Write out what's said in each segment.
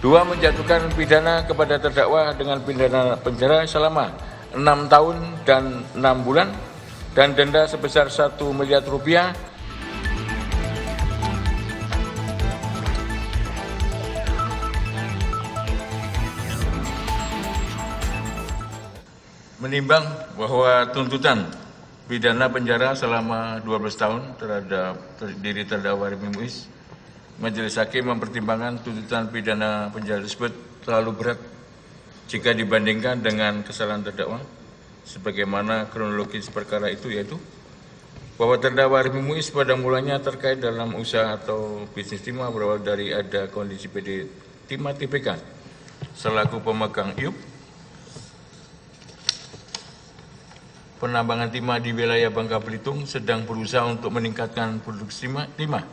2. Menjatuhkan pidana kepada terdakwa dengan pidana penjara selama 6 tahun dan 6 bulan dan denda sebesar 1 miliar rupiah. Menimbang bahwa tuntutan pidana penjara selama 12 tahun terhadap diri terdakwa Rifmy Muiz, Majelis Hakim mempertimbangkan tuntutan pidana penjara tersebut terlalu berat jika dibandingkan dengan kesalahan terdakwa, sebagaimana kronologis perkara itu, yaitu bahwa terdakwa Rifmy Muiz pada mulanya terkait dalam usaha atau bisnis timah berawal dari ada kondisi PT Timah TBK selaku pemegang IUP penambangan timah di wilayah Bangka Belitung sedang berusaha untuk meningkatkan produksi timah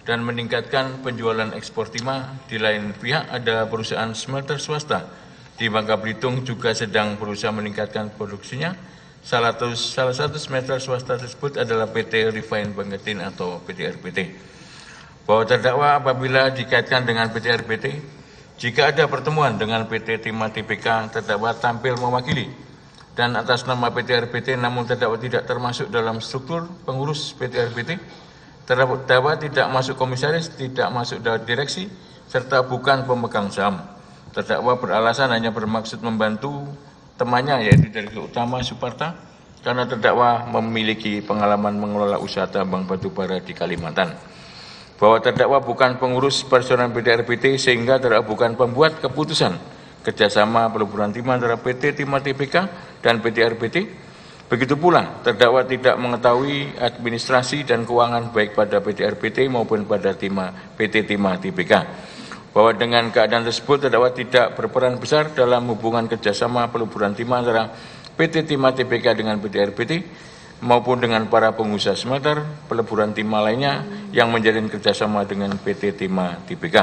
dan meningkatkan penjualan ekspor timah. Di lain pihak ada perusahaan smelter swasta di Bangka Belitung juga sedang berusaha meningkatkan produksinya. Salah satu smelter swasta tersebut adalah PT Refine Bangkatin atau PT RBT. Bahwa terdakwa apabila dikaitkan dengan PT RBT, jika ada pertemuan dengan PT Timah TBK, terdakwa tampil mewakili dan atas nama PT RBT namun terdakwa tidak termasuk dalam struktur pengurus PT RBT. Terdakwa tidak masuk komisaris, tidak masuk dalam direksi, serta bukan pemegang saham. Terdakwa beralasan hanya bermaksud membantu temannya yaitu Direktur Utama Suparta karena terdakwa memiliki pengalaman mengelola usaha tambang batubara di Kalimantan. Bahwa terdakwa bukan pengurus personal PT RBT sehingga terdakwa bukan pembuat keputusan kerjasama peleburan timah antara PT Timah TBK dan PT RBT. Begitu pula, terdakwa tidak mengetahui administrasi dan keuangan baik pada PT RBT maupun pada PT Timah TBK. Bahwa dengan keadaan tersebut, terdakwa tidak berperan besar dalam hubungan kerjasama peleburan timah antara PT Timah TBK dengan PT RBT maupun dengan para pengusaha smelter peleburan timah lainnya yang menjalin kerjasama dengan PT Timah TBK.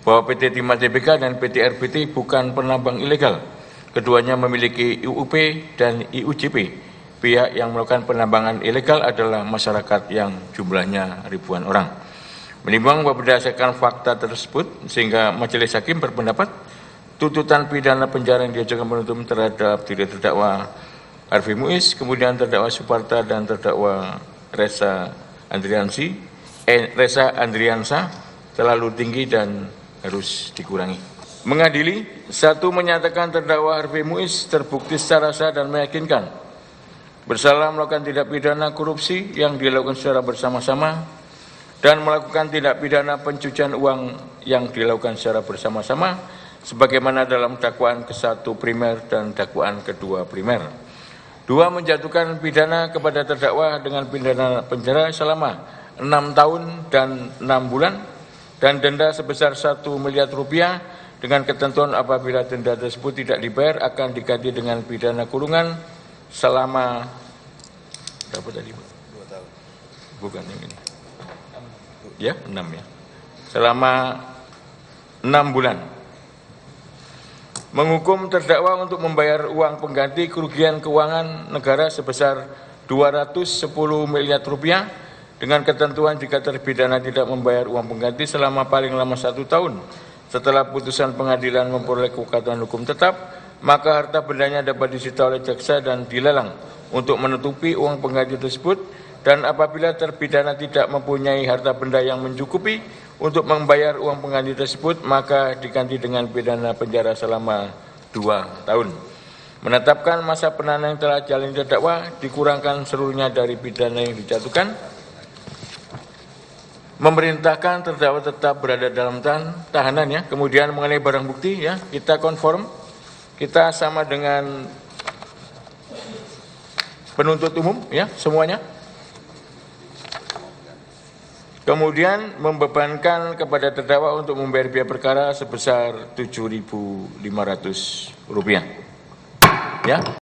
Bahwa PT Timah TBK dan PT RBT bukan penambang ilegal. Keduanya memiliki IUP dan IUJP. Pihak yang melakukan penambangan ilegal adalah masyarakat yang jumlahnya ribuan orang. Menimbang bahwa berdasarkan fakta tersebut, sehingga Majelis Hakim berpendapat tuntutan pidana penjara yang diajukan penuntut terhadap diri terdakwa Rifmy Muiz, kemudian terdakwa Suparta dan terdakwa Reza Andriansa terlalu tinggi dan harus dikurangi. Mengadili, 1. Menyatakan terdakwa Rifmy Muiz terbukti secara sah dan meyakinkan bersalah melakukan tindak pidana korupsi yang dilakukan secara bersama-sama dan melakukan tindak pidana pencucian uang yang dilakukan secara bersama-sama sebagaimana dalam dakwaan ke-1 primer dan dakwaan kedua primer. 2. Menjatuhkan pidana kepada terdakwa dengan pidana penjara selama 6 tahun dan 6 bulan dan denda sebesar 1 miliar rupiah dengan ketentuan apabila denda tersebut tidak dibayar akan diganti dengan pidana kurungan selama berapa tadi, Pak? 2 tahun. Bukan yang ini. Ya, 6 ya. Selama 6 bulan. Menghukum terdakwa untuk membayar uang pengganti kerugian keuangan negara sebesar 210 miliar rupiah dengan ketentuan jika terpidana tidak membayar uang pengganti selama paling lama 1 tahun setelah putusan pengadilan memperoleh kekuatan hukum tetap, maka harta bendanya dapat disita oleh jaksa dan dilelang untuk menutupi uang pengganti tersebut, dan apabila terpidana tidak mempunyai harta benda yang mencukupi untuk membayar uang pengganti tersebut, maka diganti dengan pidana penjara selama 2 tahun. Menetapkan masa penahanan yang telah jalani terdakwa dikurangkan seluruhnya dari pidana yang dijatuhkan. Memerintahkan terdakwa tetap berada dalam tahanan ya. Kemudian mengenai barang bukti ya, kita konform, kita sama dengan penuntut umum ya semuanya. Kemudian membebankan kepada terdakwa untuk membayar biaya perkara sebesar Rp7.500 ya.